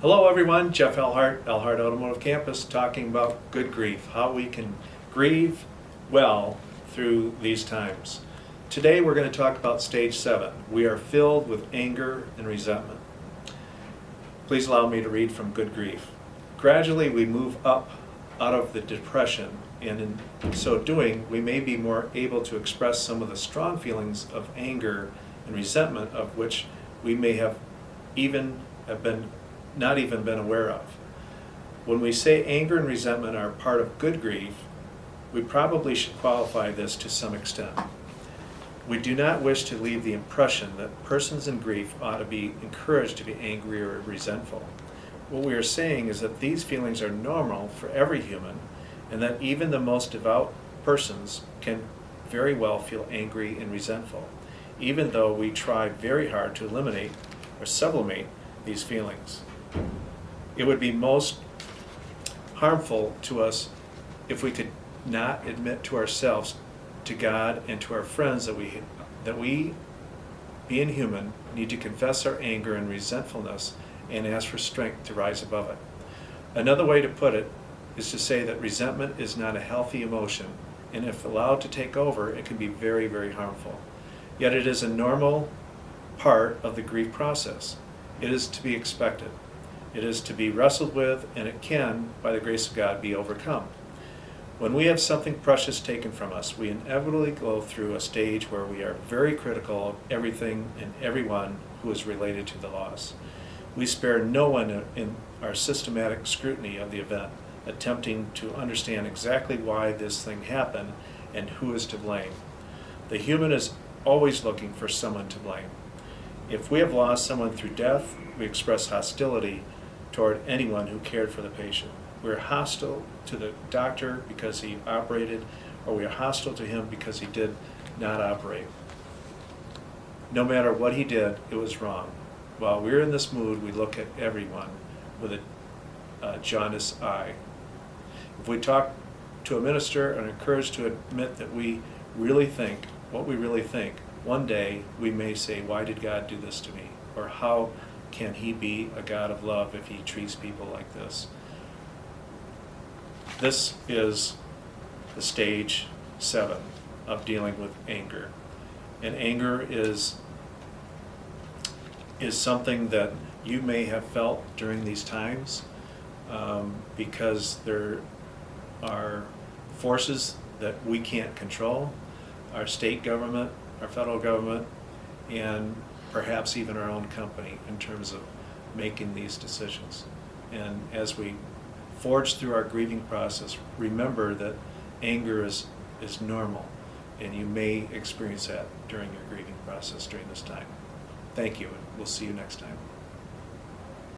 Hello everyone, Jeff Elhart, Elhart Automotive Campus, talking about good grief, how we can grieve well through these times. Today we're going to talk about stage 7. We are filled with anger and resentment. Please allow me to read from Good Grief. Gradually we move up out of the depression, and in so doing we may be more able to express some of the strong feelings of anger and resentment of which we may have not even been aware of. When we say anger and resentment are part of good grief, we probably should qualify this to some extent. We do not wish to leave the impression that persons in grief ought to be encouraged to be angry or resentful. What we are saying is that these feelings are normal for every human, and that even the most devout persons can very well feel angry and resentful, even though we try very hard to eliminate or sublimate these feelings. It would be most harmful to us if we could not admit to ourselves, to God, and to our friends that we, being human, need to confess our anger and resentfulness and ask for strength to rise above it. Another way to put it is to say that resentment is not a healthy emotion, and if allowed to take over, it can be very, very harmful. Yet it is a normal part of the grief process. It is to be expected. It is to be wrestled with, and it can, by the grace of God, be overcome. When we have something precious taken from us, we inevitably go through a stage where we are very critical of everything and everyone who is related to the loss. We spare no one in our systematic scrutiny of the event, attempting to understand exactly why this thing happened and who is to blame. The human is always looking for someone to blame. If we have lost someone through death, we express hostility toward anyone who cared for the patient. We're hostile to the doctor because he operated, or we are hostile to him because he did not operate. No matter what he did, it was wrong. While we're in this mood, we look at everyone with a jaundiced eye. If we talk to a minister and are encouraged to admit that we really think what we really think, one day we may say, why did God do this to me? Or how can he be a God of love if he treats people like this? This is the stage 7 of dealing with anger. And anger is something that you may have felt during these times because there are forces that we can't control, our state government, our federal government, and perhaps even our own company in terms of making these decisions. And as we forge through our grieving process, remember that anger is normal, and you may experience that during your grieving process during this time. Thank you, and we'll see you next time.